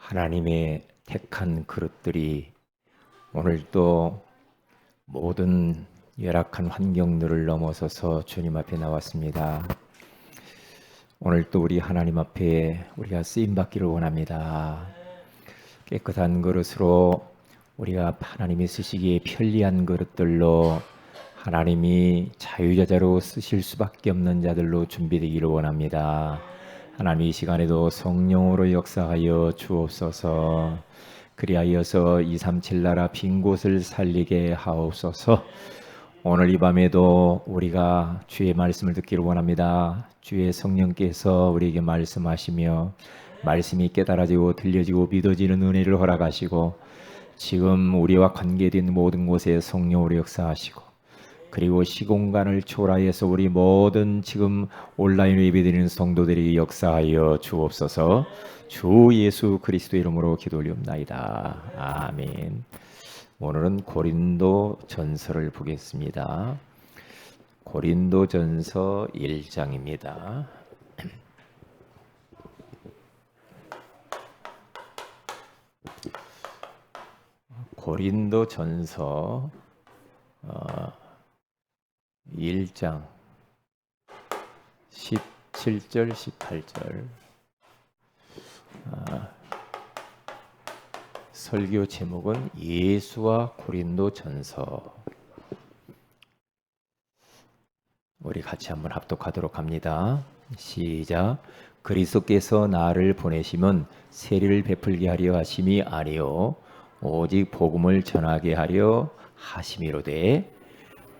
하나님의 택한 그릇들이 오늘도 모든 열악한 환경들을 넘어서서 주님 앞에 나왔습니다. 오늘도 우리 하나님 앞에 우리가 쓰임 받기를 원합니다. 깨끗한 그릇으로 우리가 하나님이 쓰시기에 편리한 그릇들로 하나님이 자유자재로 쓰실 수밖에 없는 자들로 준비되기를 원합니다. 하나님 이 시간에도 성령으로 역사하여 주옵소서. 그리하여서 237 나라 빈 곳을 살리게 하옵소서. 오늘 이 밤에도 우리가 주의 말씀을 듣기를 원합니다. 주의 성령께서 우리에게 말씀하시며 말씀이 깨달아지고 들려지고 믿어지는 은혜를 허락하시고 지금 우리와 관계된 모든 곳에 성령으로 역사하시고 그리고 시공간을 초월하여서 우리 모든 지금 온라인 예배드리는 성도들이 역사하여 주옵소서. 주 예수 그리스도 이름으로 기도 올리옵나이다. 아멘. 오늘은 고린도 전서를 보겠습니다. 고린도 전서 1장입니다. 고린도 전서 1장 17절 18절 설교 제목은 예수와 고린도 전서. 우리 같이 한번 합독하도록 합니다. 시작. 그리스도께서 나를 보내심은 세리를 베풀게 하려 하심이 아니요 오직 복음을 전하게 하려 하심이로되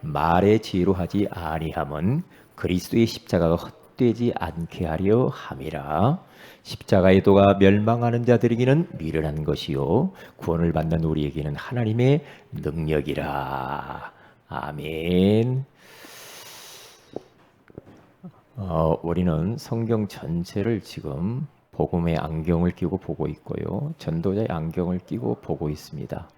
말의 지혜로 하지 아니함은 그리스도의 십자가가 헛되지 않게 하려 함이라. 십자가의 도가 멸망하는 자들에게는 미련한 것이요 구원을 받는 우리에게는 하나님의 능력이라. 아멘. 우리는 성경 전체를 지금 복음의 안경을 끼고 보고 있고요, 전도자의 안경을 끼고 보고 있습니다.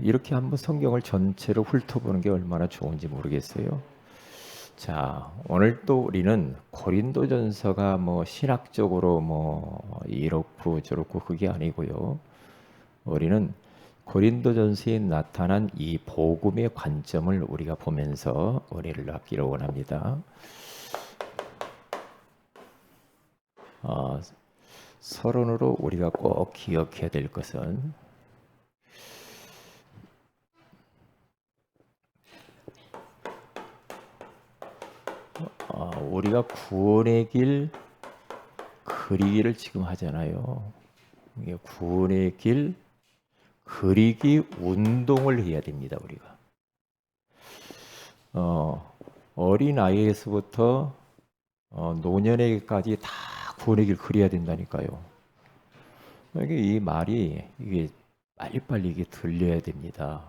이렇게 한번 성경을 전체로 훑어보는 게 얼마나 좋은지 모르겠어요. 자, 오늘 또 우리는 고린도전서가 뭐 신학적으로 뭐 이렇고 저렇고 그게 아니고요. 우리는 고린도전서에 나타난 이 복음의 관점을 우리가 보면서 은혜를 받기를 원합니다. 서론으로 우리가 꼭 기억해야 될 것은 우리가 구원의 길 그리기를 지금 하잖아요. 구원의 길 그리기 운동을 해야 됩니다. 우리가 어린 아이에서부터 노년에까지 다 구원의 길 그려야 된다니까요. 이 말이 이게 빨리빨리 이게 들려야 됩니다.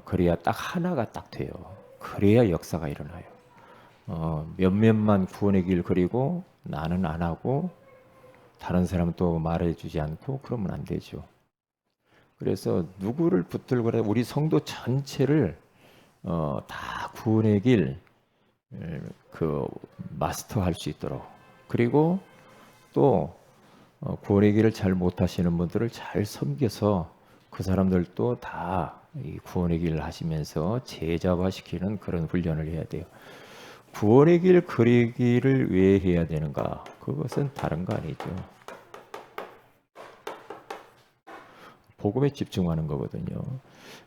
그래야 딱 하나가 딱 돼요. 그래야 역사가 일어나요. 몇몇만 구원의 길 그리고 나는 안 하고 다른 사람은 또 말해주지 않고 그러면 안 되죠. 그래서 누구를 붙들거나 우리 성도 전체를 다 구원의 길 마스터할 수 있도록, 그리고 또 구원의 길을 잘 못하시는 분들을 잘 섬겨서 그 사람들도 다 이 구원의 길을 하시면서 제자화시키는 그런 훈련을 해야 돼요. 구원의 길 그리기를 왜 해야 되는가? 그것은 다른 거 아니죠. 복음에 집중하는 거거든요.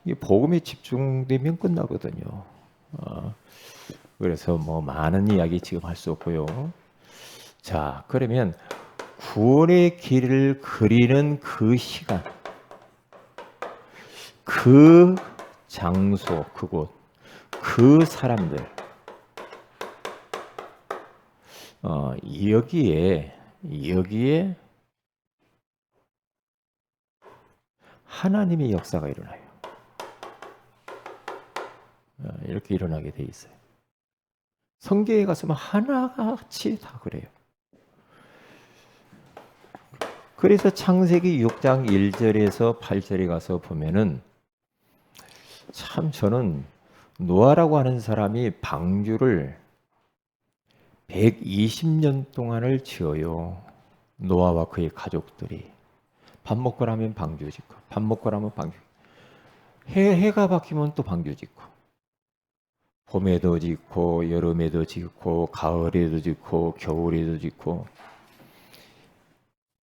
이 복음에 집중되면 끝나거든요. 그래서 뭐 많은 이야기 지금 할 수 없고요. 자, 그러면 구원의 길을 그리는 그 시간, 그 장소, 그곳, 그 사람들, 여기에 하나님의 역사가 일어나요. 이렇게 일어나게 돼 있어요. 성경에 가서만 하나같이 다 그래요. 그래서 창세기 6장 1절에서 8절에 가서 보면은 참 저는 노아라고 하는 사람이 방주를 120년 동안을 지어요. 노아와 그의 가족들이 밥 먹고 나면 방주 짓고, 밥 먹고 나면 방주. 해가 바뀌면 또 방주 짓고, 봄에도 짓고, 여름에도 짓고, 가을에도 짓고, 겨울에도 짓고,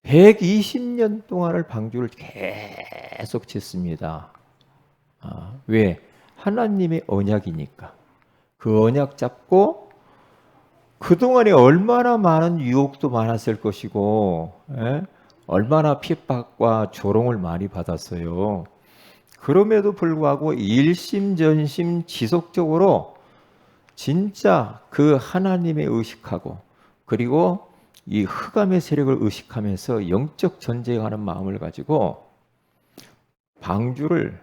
120년 동안을 방주를 계속 짓습니다. 왜? 하나님의 언약이니까. 그 언약 잡고 그동안에 얼마나 많은 유혹도 많았을 것이고, 얼마나 핍박과 조롱을 많이 받았어요. 그럼에도 불구하고 일심전심 지속적으로 진짜 그 하나님의 의식하고, 그리고 이 흑암의 세력을 의식하면서 영적 전쟁하는 마음을 가지고 방주를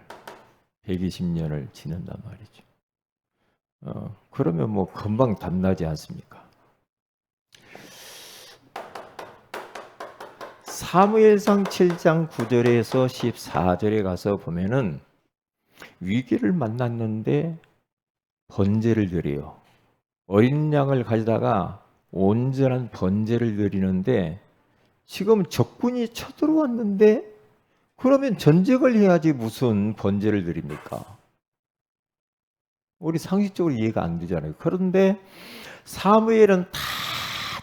120년을 지낸단 말이죠. 그러면 뭐 금방 담나지 않습니까? 사무엘상 7장 9절에서 14절에 가서 보면은 위기를 만났는데 번제를 드려요. 어린 양을 가져다가 온전한 번제를 드리는데 지금 적군이 쳐들어왔는데 그러면 전쟁을 해야지 무슨 번제를 드립니까? 우리 상식적으로 이해가 안 되잖아요. 그런데 사무엘은 다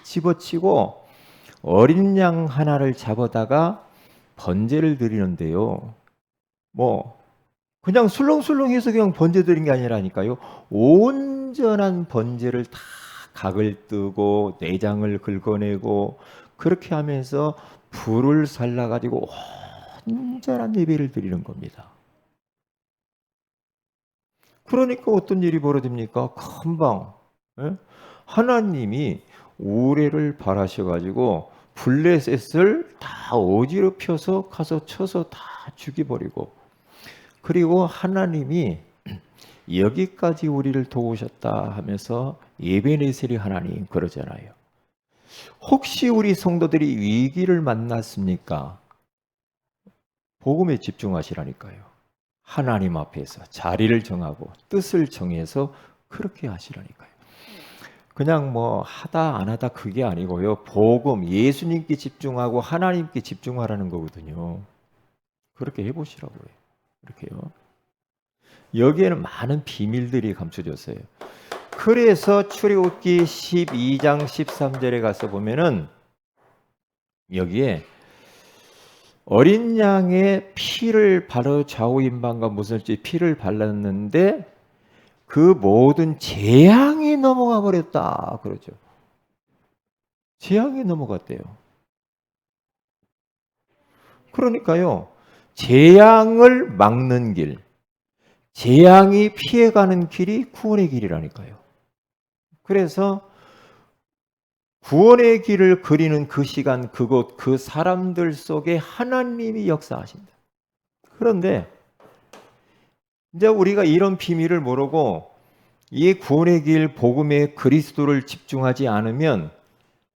집어치고 어린 양 하나를 잡아다가 번제를 드리는데요. 뭐 그냥 술렁술렁해서 그냥 번제 드린 게 아니라니까요. 온전한 번제를 다 각을 뜨고 내장을 긁어내고 그렇게 하면서 불을 살라가지고 온전한 예배를 드리는 겁니다. 그러니까 어떤 일이 벌어집니까? 금방 하나님이 우레를 바라셔가지고 블레셋을 다 어지럽혀서 가서 쳐서 다 죽여버리고, 그리고 하나님이 여기까지 우리를 도우셨다 하면서 에베네셀이 하나님 그러잖아요. 혹시 우리 성도들이 위기를 만났습니까? 복음에 집중하시라니까요. 하나님 앞에서 자리를 정하고 뜻을 정해서 그렇게 하시라니까요. 그냥 뭐 하다 안 하다 그게 아니고요. 복음, 예수님께 집중하고 하나님께 집중하라는 거거든요. 그렇게 해보시라고요. 이렇게요. 여기에는 많은 비밀들이 감춰졌어요. 그래서 출애굽기 12장 13절에 가서 보면은 여기에 어린 양의 피를 바로 좌우인방과 무설지 피를 발랐는데 그 모든 재앙이 넘어가 버렸다 그러죠. 재앙이 넘어갔대요. 그러니까요, 재앙을 막는 길, 재앙이 피해가는 길이 구원의 길이라니까요. 그래서 구원의 길을 그리는 그 시간, 그곳, 그 사람들 속에 하나님이 역사하신다. 그런데 이제 우리가 이런 비밀을 모르고 이 구원의 길, 복음의 그리스도를 집중하지 않으면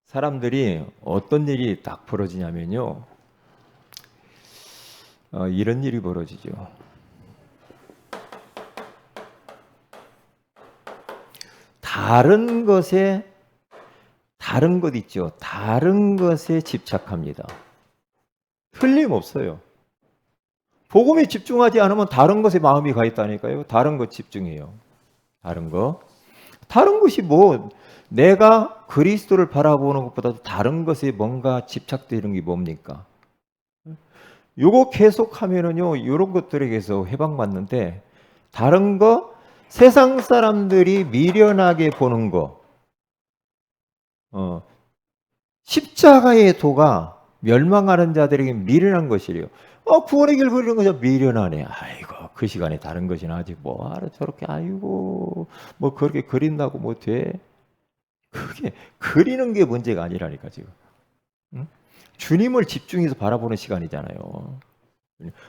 사람들이 어떤 일이 딱 벌어지냐면요. 이런 일이 벌어지죠. 다른 것 있죠. 다른 것에 집착합니다. 틀림없어요. 복음에 집중하지 않으면 다른 것에 마음이 가 있다니까요. 다른 것 집중해요. 다른 거. 다른 것이 뭐 내가 그리스도를 바라보는 것보다도 다른 것에 뭔가 집착되는 게 뭡니까? 요거 계속하면은요, 이런 것들에게서 해방받는데 다른 거, 세상 사람들이 미련하게 보는 거, 십자가의 도가 멸망하는 자들에게 미련한 것이래요. 구원의 길 그리는 거죠. 미련하네. 아이고, 그 시간에 다른 것이나 아직 뭐하러 저렇게, 아이고, 뭐 그렇게 그린다고 뭐 돼? 그게 그리는 게 문제가 아니라니까 지금. 응? 주님을 집중해서 바라보는 시간이잖아요.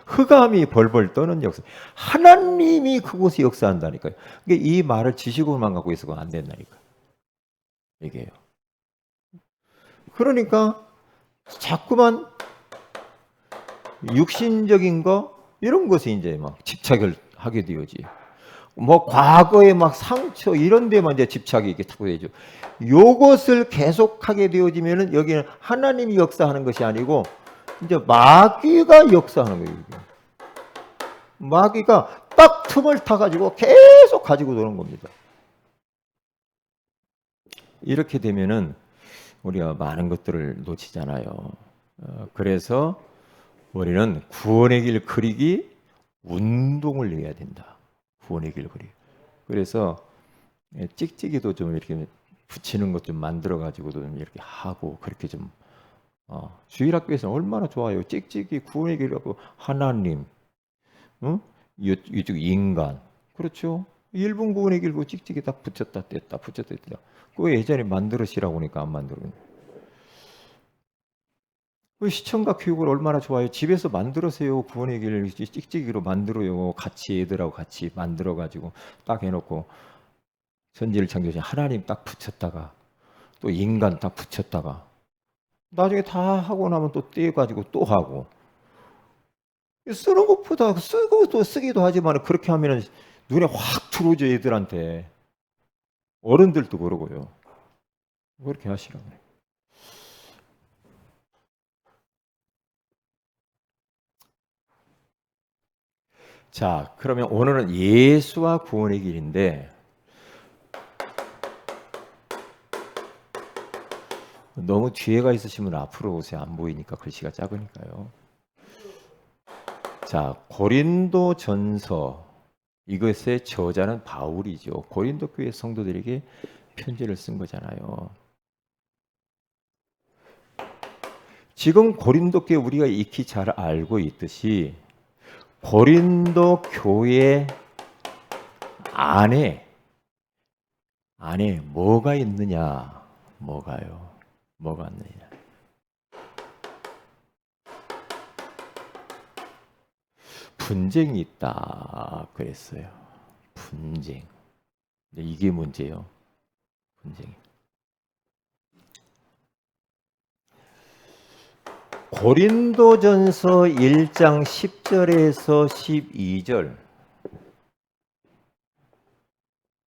흑암이 벌벌 떠는 역사. 하나님이 그곳에 역사한다니까요. 그러니까 이 말을 지식으로만 갖고 있어서는 안 된다니까. 이게요. 그러니까 자꾸만 육신적인 거 이런 것에 이제 막 집착을 하게 되어지. 뭐 과거의 막 상처 이런 데만 이제 집착이 이렇게 타고 되죠. 요것을 계속하게 되어지면은 여기는 하나님이 역사하는 것이 아니고 이제 마귀가 역사하는 거예요. 마귀가 딱 틈을 타가지고 계속 가지고 노는 겁니다. 이렇게 되면은 우리가 많은 것들을 놓치잖아요. 그래서 우리는 구원의 길 그리기 운동을 해야 된다. 구원의 길 그리기. 그래서 찍찍이도 좀 이렇게 붙이는 것 좀 만들어 가지고도 좀 이렇게 하고 그렇게 좀 주일학교에서는 얼마나 좋아요. 찍찍이 구원의 길하고 하나님, 이쪽 인간, 그렇죠? 1분 구원의 길고 찍찍이 딱 붙였다 뗐다 붙였다 뗐다. 그거 예전에 만들으시라고 하니까 안 만들어요. 그 시청각 교육을 얼마나 좋아해요. 집에서 만들으세요. 구원의 길을 찍찍이로 만들어요. 같이 애들하고 같이 만들어 가지고 딱 해놓고 선지를 창조하신 하나님 딱 붙였다가 또 인간 딱 붙였다가 나중에 다 하고 나면 또 떼가지고 또 하고 쓰는 것보다 쓰고 또 쓰기도 하지만 그렇게 하면은 눈에 확 들어오죠. 애들한테. 어른들도 그러고요. 그렇게 하시라고 해요. 자, 그러면 오늘은 예수와 구원의 길인데 너무 뒤에가 있으시면 앞으로 오세요. 안 보이니까 글씨가 작으니까요. 자, 고린도전서 이것의 저자는 바울이죠. 고린도 교회 성도들에게 편지를 쓴 거잖아요. 지금 고린도 교회 우리가 익히 잘 알고 있듯이 고린도 교회 안에 뭐가 있느냐? 뭐가요? 뭐가 있느냐? 분쟁이 있다 그랬어요. 분쟁. 이게 문제예요. 분쟁. 고린도전서 1장 10절에서 12절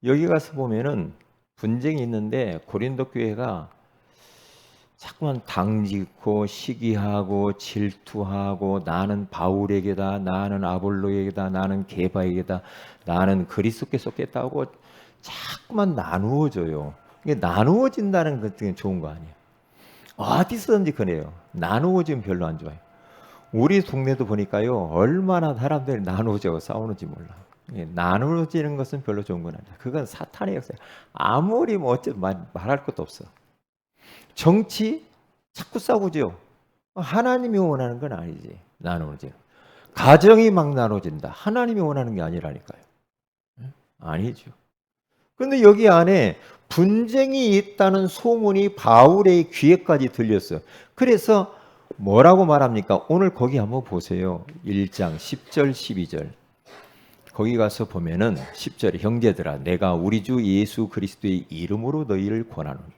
여기 가서 보면은 분쟁이 있는데 고린도 교회가 자꾸만 당짓고 시기하고 질투하고 나는 바울에게다, 나는 아볼로에게다, 나는 게바에게다, 나는 그리스도께 속했다고 자꾸만 나누어져요. 이게 나누어진다는 것은 좋은 거 아니에요. 어디서든지 그래요. 나누어지면 별로 안 좋아요. 우리 동네도 보니까요 얼마나 사람들이 나누어져 싸우는지 몰라. 나누어지는 것은 별로 좋은 건 아니야. 그건 사탄의 역사야. 아무리 뭐 어쨌든 말할 것도 없어. 정치 자꾸 싸우죠. 하나님이 원하는 건 아니지. 나누어지. 가정이 막 나눠진다. 하나님이 원하는 게 아니라니까요. 아니죠. 근데 여기 안에 분쟁이 있다는 소문이 바울의 귀에까지 들렸어요. 그래서 뭐라고 말합니까? 오늘 거기 한번 보세요. 1장 10절 12절. 거기 가서 보면은 10절에 형제들아 내가 우리 주 예수 그리스도의 이름으로 너희를 권하노니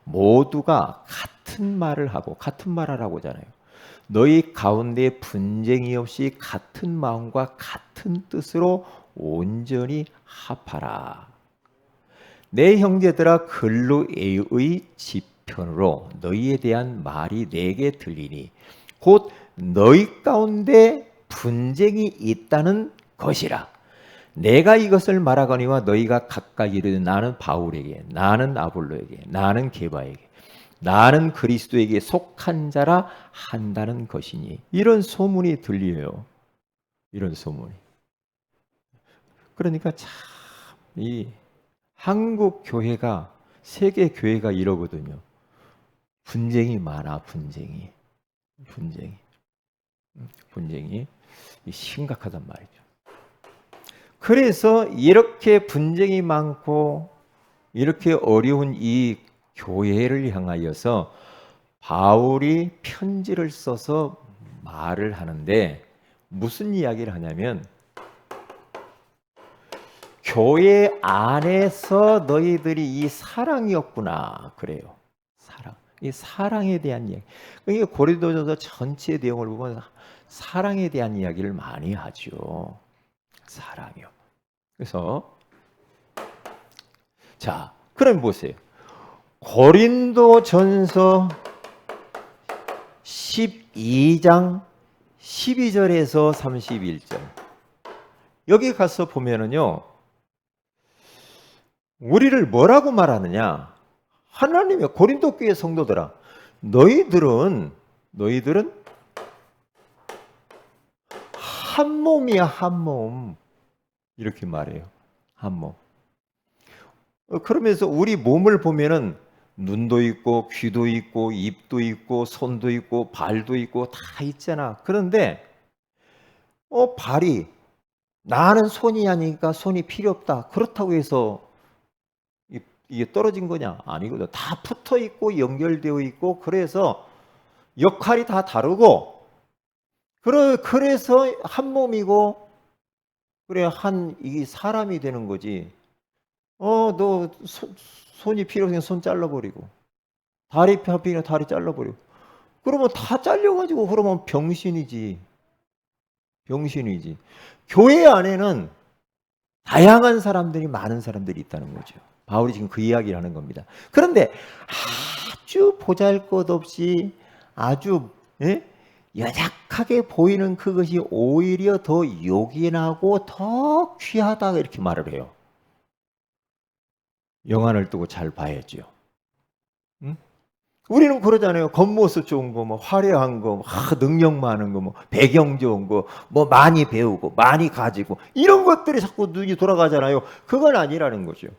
모두가 같은 말을 하고 같은 말을 하고 하잖아요. 너희 가운데 분쟁이 없이 같은 마음과 같은 뜻으로 온전히 합하라. 내 형제들아 글로에의 지편으로 너희에 대한 말이 내게 들리니 곧 너희 가운데 분쟁이 있다는 것이라. 내가 이것을 말하거니와 너희가 각각 이르되 나는 바울에게, 나는 아볼로에게, 나는 게바에게, 나는 그리스도에게 속한 자라 한다는 것이니. 이런 소문이 들려요. 이런 소문이. 그러니까 참 이 한국 교회가 세계 교회가 이러거든요. 분쟁이 많아. 분쟁이 심각하단 말이죠. 그래서 이렇게 분쟁이 많고 이렇게 어려운 이 교회를 향하여서 바울이 편지를 써서 말을 하는데 무슨 이야기를 하냐면 교회 안에서 너희들이 이 사랑이었구나 그래요. 사랑. 이 사랑에 대한 이야기. 이게 고린도전서 전체의 내용을 보면 사랑에 대한 이야기를 많이 하죠. 사랑이요. 그래서 자, 그럼 보세요. 고린도전서 12장 12절에서 31절. 여기 가서 보면은요, 우리를 뭐라고 말하느냐? 하나님의 고린도 교회 성도들아, 너희들은 한 몸이야, 한 몸. 이렇게 말해요. 한 몸. 그러면서 우리 몸을 보면은 눈도 있고 귀도 있고 입도 있고 손도 있고 발도 있고 다 있잖아. 그런데 발이 나는 손이 아니니까 손이 필요 없다. 그렇다고 해서 이게 떨어진 거냐? 아니거든. 다 붙어 있고 연결되어 있고 그래서 역할이 다 다르고 그래서 한 몸이고 그래 이 사람이 되는 거지. 너 손이 필요해서 손 잘라버리고 다리 필요해 다리 잘라버리고 그러면 다 잘려가지고 그러면 병신이지. 교회 안에는 다양한 사람들이 많은 사람들이 있다는 거죠. 바울이 지금 그 이야기를 하는 겁니다. 그런데 아주 보잘것없이 아주 연약하게 보이는 그것이 오히려 더 요긴하고 더 귀하다 이렇게 말을 해요. 영안을 뜨고 잘 봐야죠. 응? 우리는 그러잖아요. 겉모습 좋은 거, 뭐 화려한 거, 능력 많은 거, 뭐 배경 좋은 거, 뭐 많이 배우고 많이 가지고 이런 것들이 자꾸 눈이 돌아가잖아요. 그건 아니라는 거죠.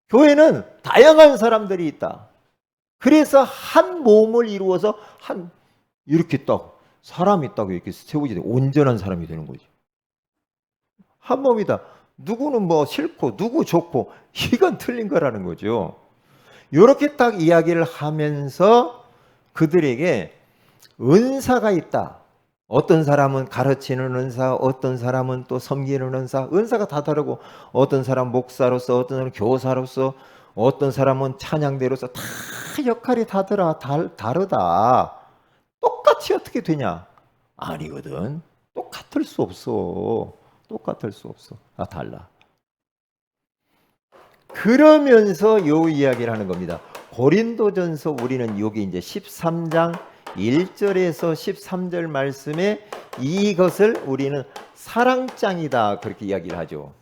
교회는 다양한 사람들이 있다. 그래서 한 몸을 이루어서 이렇게 딱 사람이 딱 이렇게 세워지게 온전한 사람이 되는 거죠. 한 몸이다. 누구는 뭐 싫고 누구 좋고 이건 틀린 거라는 거죠. 이렇게 딱 이야기를 하면서 그들에게 은사가 있다. 어떤 사람은 가르치는 은사, 어떤 사람은 또 섬기는 은사가 다 다르고 어떤 사람은 목사로서, 어떤 사람은 교사로서, 어떤 사람은 찬양대로서 다 역할이 다르다. 똑같이 어떻게 되냐? 아니거든. 똑같을 수 없어. 달라. 그러면서 요 이야기를 하는 겁니다. 고린도전서 우리는 여기 이제 13장 1절에서 13절 말씀에 이것을 우리는 사랑장이다 그렇게 이야기를 하죠.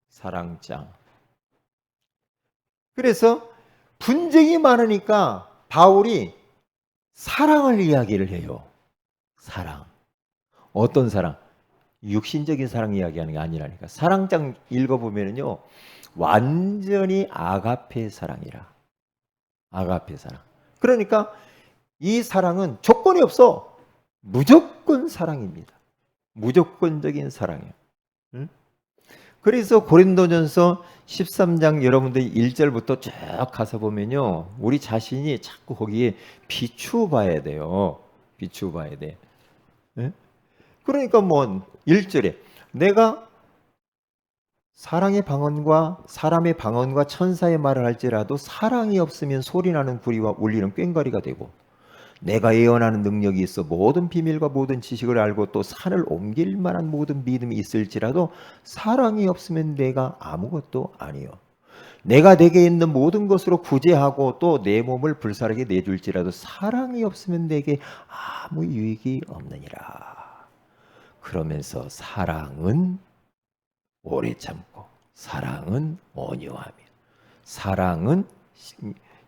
사랑장. 그래서 분쟁이 많으니까 바울이 사랑을 이야기를 해요. 사랑. 어떤 사랑? 육신적인 사랑 이야기하는 게 아니라니까. 사랑장 읽어보면요. 완전히 아가페 사랑이라. 아가페 사랑. 그러니까 이 사랑은 조건이 없어. 무조건 사랑입니다. 무조건적인 사랑이에요. 응? 그래서 고린도전서 13장 여러분들 1절부터 쭉 가서 보면요. 우리 자신이 자꾸 거기에 비추어봐야 돼요. 비추어봐야 돼. 응? 그러니까 뭐 1절에 내가 사람의 방언과 천사의 말을 할지라도 사랑이 없으면 소리나는 구리와 울리는 꽹과리가 되고 내가 예언하는 능력이 있어 모든 비밀과 모든 지식을 알고 또 산을 옮길 만한 모든 믿음이 있을지라도 사랑이 없으면 내가 아무것도 아니요. 내가 내게 있는 모든 것으로 구제하고 또 내 몸을 불사르게 내줄지라도 사랑이 없으면 내게 아무 유익이 없느니라. 그러면서 사랑은 오래 참고 사랑은 온유하며 사랑은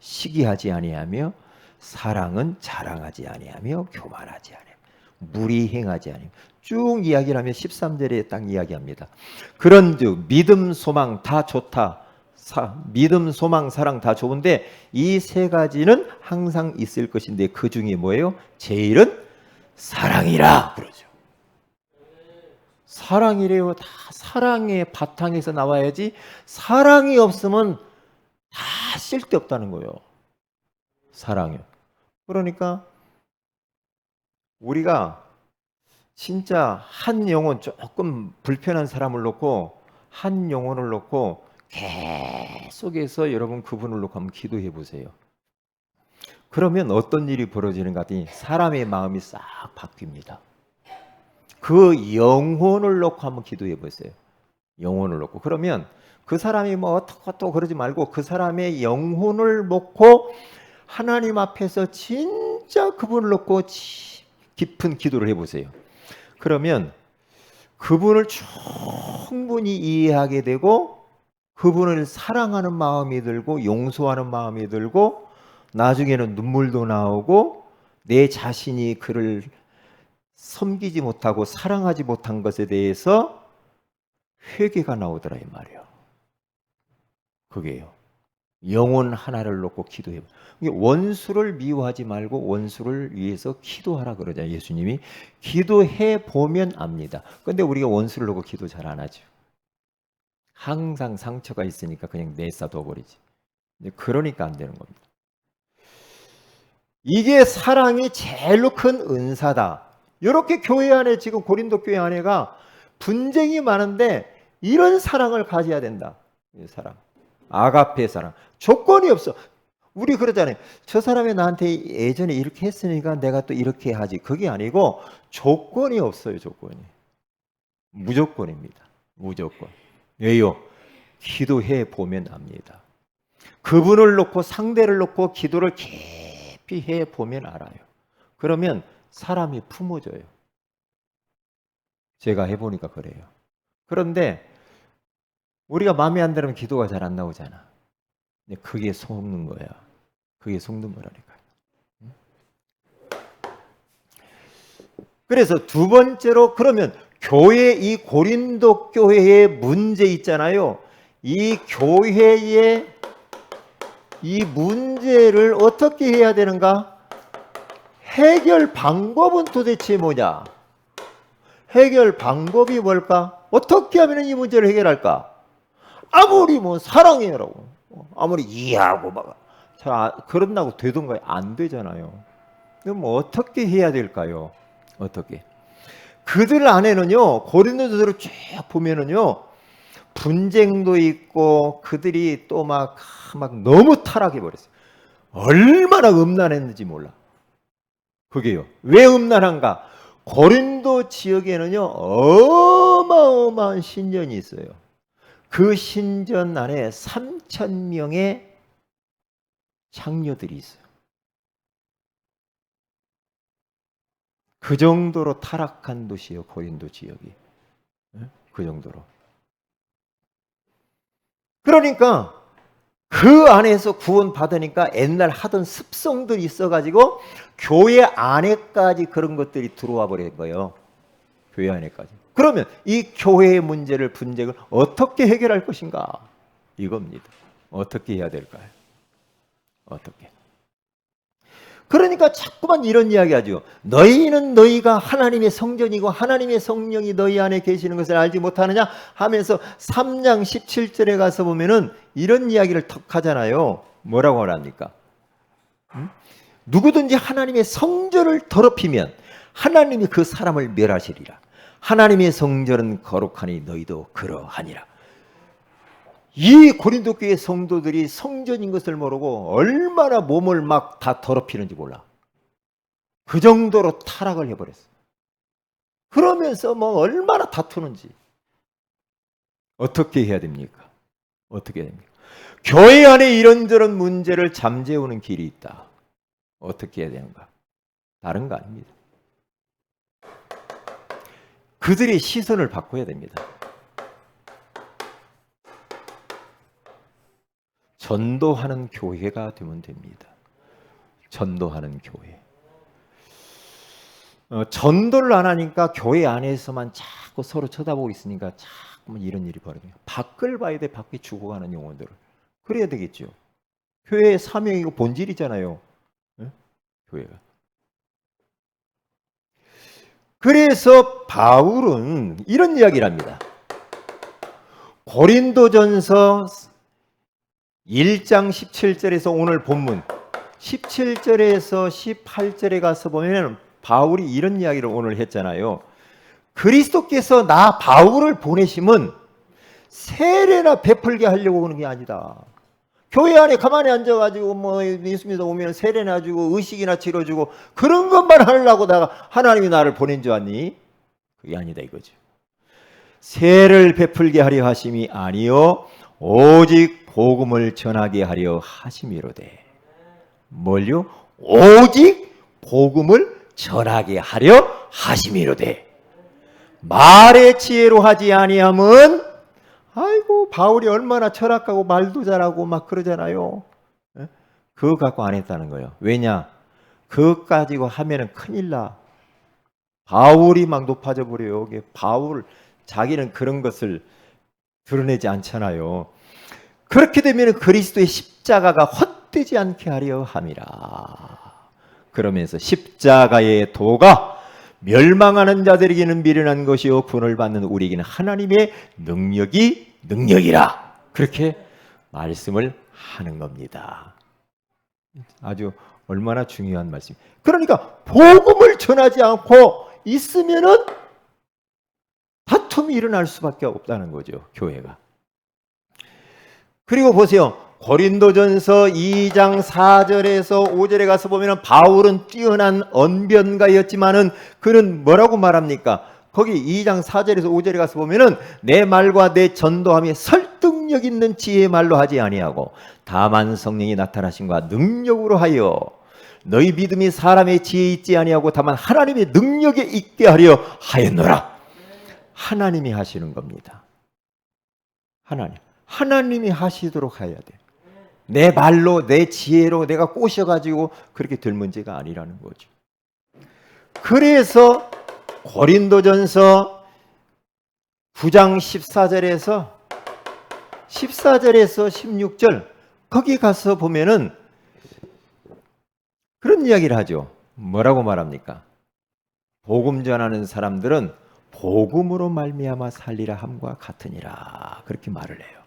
시기하지 아니하며 사랑은 자랑하지 아니하며 교만하지 아니하며 무리행하지 아니하며 쭉 이야기를 하면 13절에 딱 이야기합니다. 그런즉 믿음 소망 다 좋다. 믿음 소망 사랑 다 좋은데 이 세 가지는 항상 있을 것인데 그 중에 뭐예요? 제일은 사랑이라 그러죠. 사랑이래요. 다 사랑의 바탕에서 나와야지 사랑이 없으면 다 쓸데없다는 거예요. 사랑이요. 그러니까 우리가 진짜 한 영혼 조금 불편한 사람을 놓고 한 영혼을 놓고 계속해서 여러분 그분을 놓고 한번 기도해 보세요. 그러면 어떤 일이 벌어지는가 하더니 사람의 마음이 싹 바뀝니다. 그 영혼을 놓고 한번 기도해 보세요. 영혼을 놓고. 그러면 그 사람이 뭐 어떻고 그러지 말고 그 사람의 영혼을 놓고 하나님 앞에서 진짜 그분을 놓고 깊은 기도를 해보세요. 그러면 그분을 충분히 이해하게 되고 그분을 사랑하는 마음이 들고 용서하는 마음이 들고 나중에는 눈물도 나오고 내 자신이 그를 섬기지 못하고 사랑하지 못한 것에 대해서 회개가 나오더라 이 말이에요. 그게요. 영혼 하나를 놓고 기도해. 원수를 미워하지 말고 원수를 위해서 기도하라 그러잖아요. 예수님이 기도해 보면 압니다. 근데 우리가 원수를 놓고 기도 잘 안 하죠. 항상 상처가 있으니까 그냥 내싸둬 버리지. 그러니까 안 되는 겁니다. 이게 사랑이 제일로 큰 은사다. 이렇게 교회 안에 지금 고린도 교회 안에가 분쟁이 많은데 이런 사랑을 가져야 된다. 이 사랑. 아가페 사랑. 조건이 없어. 우리 그러잖아요. 저 사람이 나한테 예전에 이렇게 했으니까 내가 또 이렇게 하지. 그게 아니고 조건이 없어요. 조건이. 무조건입니다. 무조건. 왜요? 기도해 보면 압니다. 그분을 놓고 상대를 놓고 기도를 깊이 해 보면 알아요. 그러면 사람이 품어져요. 제가 해보니까 그래요. 그런데 우리가 마음에 안 들으면 기도가 잘 안 나오잖아. 근데 그게 속는 거야. 그게 속는 거라니까요. 그래서 두 번째로 그러면 교회 이 고린도 교회의 문제 있잖아요. 이 교회의 이 문제를 어떻게 해야 되는가? 해결 방법은 도대체 뭐냐? 해결 방법이 뭘까? 어떻게 하면 이 문제를 해결할까? 아무리 뭐 사랑해라고 아무리 이해하고 막 그런다고 되던가요? 안 되잖아요. 그럼 뭐 어떻게 해야 될까요? 어떻게? 그들 안에는요 고린도서를 쭉 보면은요 분쟁도 있고 그들이 또 막 너무 타락해 버렸어요. 얼마나 음란했는지 몰라. 그게요. 왜 음란한가? 고린도 지역에는요 어마어마한 신전이 있어요. 그 신전 안에 3,000명의 장녀들이 있어요. 그 정도로 타락한 도시예요. 고린도 지역이. 그 정도로. 그러니까 그 안에서 구원 받으니까 옛날 하던 습성들이 있어가지고 교회 안에까지 그런 것들이 들어와 버린 거예요. 교회 안에까지. 그러면 이 교회의 문제를 분쟁을 어떻게 해결할 것인가? 이겁니다. 어떻게 해야 될까요? 어떻게? 그러니까 자꾸만 이런 이야기하죠. 너희는 너희가 하나님의 성전이고 하나님의 성령이 너희 안에 계시는 것을 알지 못하느냐 하면서 3장 17절에 가서 보면은 이런 이야기를 턱 하잖아요. 뭐라고 하랍니까? 누구든지 하나님의 성전을 더럽히면 하나님이 그 사람을 멸하시리라. 하나님의 성전은 거룩하니 너희도 그러하니라. 이 고린도 교회 성도들이 성전인 것을 모르고 얼마나 몸을 막 다 더럽히는지 몰라. 그 정도로 타락을 해버렸어. 그러면서 뭐 얼마나 다투는지. 어떻게 해야 됩니까? 어떻게 해야 됩니까? 교회 안에 이런저런 문제를 잠재우는 길이 있다. 어떻게 해야 되는가? 다른 거 아닙니다. 그들의 시선을 바꿔야 됩니다. 전도하는 교회가 되면 됩니다. 전도하는 교회. 전도를 안 하니까 교회 안에서만 자꾸 서로 쳐다보고 있으니까 자꾸 이런 일이 벌어져요. 밖을 봐야 돼. 밖에 죽어가는 영혼들을. 그래야 되겠죠. 교회의 사명이고 본질이잖아요. 네? 교회가. 그래서 바울은 이런 이야기를 합니다. 고린도전서 1장 17절에서 오늘 본문 17절에서 18절에 가서 보면 바울이 이런 이야기를 오늘 했잖아요. 그리스도께서 나 바울을 보내심은 세례나 베풀게 하려고 하는 게 아니다. 교회 안에 가만히 앉아가지고 뭐 예수님이 오면 세례나 주고 의식이나 치러주고 그런 것만 하려고 하나님이 나를 보낸 줄 아니? 그게 아니다 이거죠. 세를 베풀게 하려 하심이 아니요 오직 복음을 전하게 하려 하심이로되. 뭘요? 오직 복음을 전하게 하려 하심이로되. 말의 지혜로 하지 아니함은, 아이고 바울이 얼마나 철학하고 말도 잘하고 막 그러잖아요. 그거 갖고 안 했다는 거예요. 왜냐? 그거 가지고 하면은 큰일 나. 바울이 막 높아져 버려요. 바울 자기는 그런 것을 드러내지 않잖아요. 그렇게 되면 그리스도의 십자가가 헛되지 않게 하려 함이라. 그러면서 십자가의 도가 멸망하는 자들에게는 미련한 것이요 구원을 받는 우리에게는 하나님의 능력이라. 그렇게 말씀을 하는 겁니다. 아주 얼마나 중요한 말씀. 그러니까 복음을 전하지 않고 있으면은 다툼이 일어날 수밖에 없다는 거죠, 교회가. 그리고 보세요. 고린도전서 2장 4절에서 5절에 가서 보면 바울은 뛰어난 언변가였지만은 그는 뭐라고 말합니까? 거기 2장 4절에서 5절에 가서 보면은 내 말과 내 전도함이 설득력 있는 지혜의 말로 하지 아니하고 다만 성령이 나타나심과 능력으로 하여 너희 믿음이 사람의 지혜에 있지 아니하고 다만 하나님의 능력에 있게 하려 하였노라. 하나님이 하시는 겁니다. 하나님이 하시도록 해야 돼. 내 말로 내 지혜로 내가 꼬셔가지고 그렇게 될 문제가 아니라는 거죠. 그래서 고린도전서 9장 14절에서 16절 거기 가서 보면은 그런 이야기를 하죠. 뭐라고 말합니까? 복음 전하는 사람들은 복음으로 말미암아 살리라 함과 같으니라. 그렇게 말을 해요.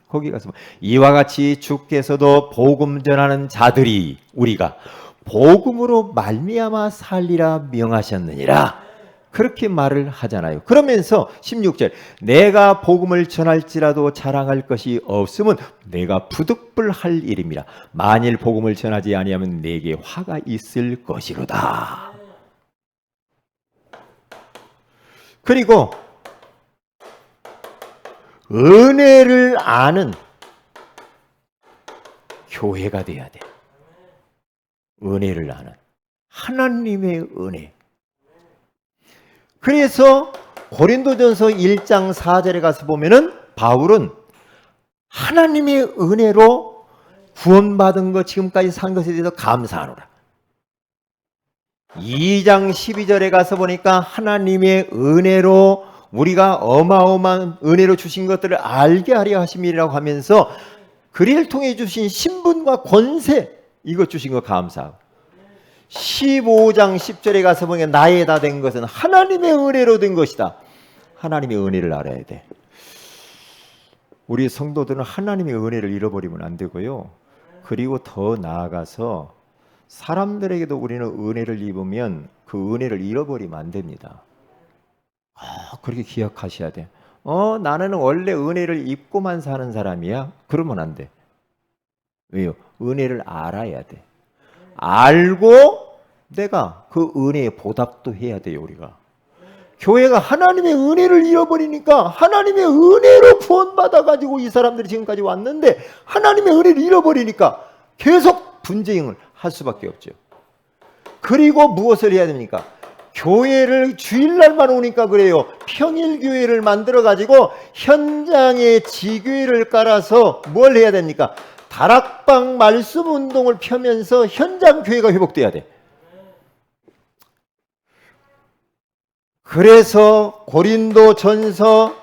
거기 가서 이와 같이 주께서도 복음 전하는 자들이 우리가 복음으로 말미암아 살리라 명하셨느니라. 그렇게 말을 하잖아요. 그러면서 16절 내가 복음을 전할지라도 자랑할 것이 없으면 내가 부득불할 일입니다. 만일 복음을 전하지 아니하면 내게 화가 있을 것이로다. 그리고 은혜를 아는 교회가 돼야 돼. 은혜를 아는 하나님의 은혜. 그래서 고린도전서 1장 4절에 가서 보면은 바울은 하나님의 은혜로 구원받은 것 지금까지 산 것에 대해서 감사하노라. 2장 12절에 가서 보니까 하나님의 은혜로 우리가 어마어마한 은혜로 주신 것들을 알게 하려 하심이라고 하면서 그리를 통해 주신 신분과 권세 이것 주신 거 감사하고 15장 10절에 가서 보니까 나의 다 된 것은 하나님의 은혜로 된 것이다. 하나님의 은혜를 알아야 돼. 우리 성도들은 하나님의 은혜를 잃어버리면 안 되고요. 그리고 더 나아가서 사람들에게도 우리는 은혜를 입으면 그 은혜를 잃어버리면 안 됩니다. 그렇게 기억하셔야 돼. 나는 원래 은혜를 입고만 사는 사람이야? 그러면 안 돼. 왜요? 은혜를 알아야 돼. 알고 내가 그 은혜에 보답도 해야 돼요, 우리가. 교회가 하나님의 은혜를 잃어버리니까 하나님의 은혜로 구원받아가지고 이 사람들이 지금까지 왔는데 하나님의 은혜를 잃어버리니까 계속 분쟁을 할 수밖에 없죠. 그리고 무엇을 해야 됩니까? 교회를 주일날만 오니까 그래요. 평일교회를 만들어가지고 현장에 지교회를 깔아서 뭘 해야 됩니까? 다락방 말씀 운동을 펴면서 현장 교회가 회복돼야 돼. 그래서 고린도전서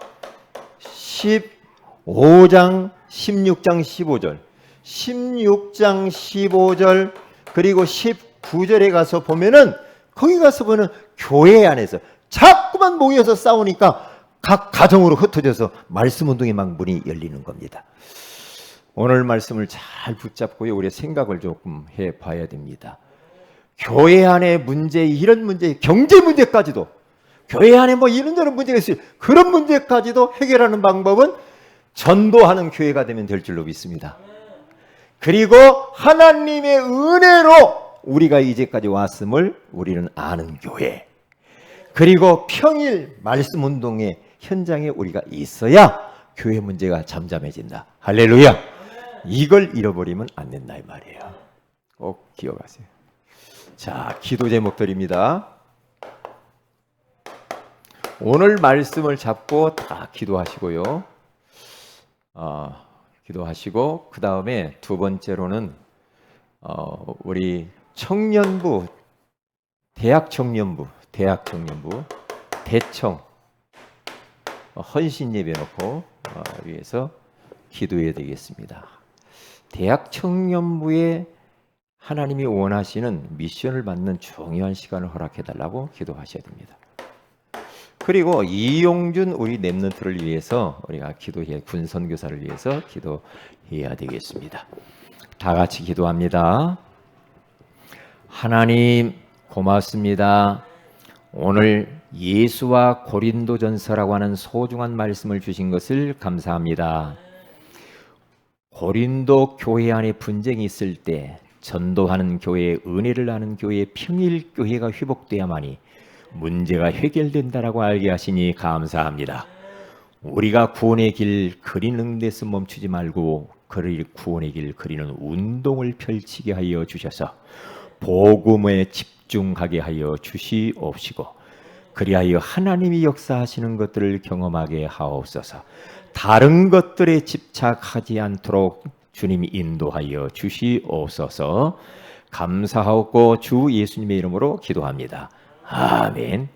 15장, 16장, 15절, 16장 15절 그리고 19절에 가서 보면은 거기 가서 보면 교회 안에서 자꾸만 모여서 싸우니까 각 가정으로 흩어져서 말씀 운동의 막 문이 열리는 겁니다. 오늘 말씀을 잘 붙잡고요. 우리의 생각을 조금 해봐야 됩니다. 교회 안에 문제, 이런 문제, 경제 문제까지도 교회 안에 뭐 이런저런 문제가 있어요. 그런 문제까지도 해결하는 방법은 전도하는 교회가 되면 될 줄로 믿습니다. 그리고 하나님의 은혜로 우리가 이제까지 왔음을 우리는 아는 교회. 그리고 평일 말씀 운동의 현장에 우리가 있어야 교회 문제가 잠잠해진다. 할렐루야. 이걸 잃어버리면 안 된다 이 말이에요. 꼭 기억하세요. 자, 기도 제목들입니다. 오늘 말씀을 잡고 다 기도하시고요. 기도하시고 그 다음에 두 번째로는 우리 청년부, 대학 청년부, 대청 헌신 예배 놓고 위해서 기도해야 되겠습니다. 대학 청년부에 하나님이 원하시는 미션을 받는 중요한 시간을 허락해 달라고 기도하셔야 됩니다. 그리고 이용준 우리 랩런트를 위해서 우리가 기도해 군선교사를 위해서 기도해야 되겠습니다. 다 같이 기도합니다. 하나님 고맙습니다. 오늘 예수와 고린도전서라고 하는 소중한 말씀을 주신 것을 감사합니다. 고린도 교회 안에 분쟁이 있을 때 전도하는 교회, 은혜를 나는 교회, 평일 교회가 회복돼야만이 문제가 해결된다라고 알게 하시니 감사합니다. 우리가 구원의 길 그리는 데서 멈추지 말고 구원의 길 그리는 운동을 펼치게 하여 주셔서 복음에 집중하게 하여 주시옵시고 그리하여 하나님이 역사하시는 것들을 경험하게 하옵소서. 다른 것들에 집착하지 않도록 주님이 인도하여 주시옵소서. 감사하고 주 예수님의 이름으로 기도합니다. 아멘.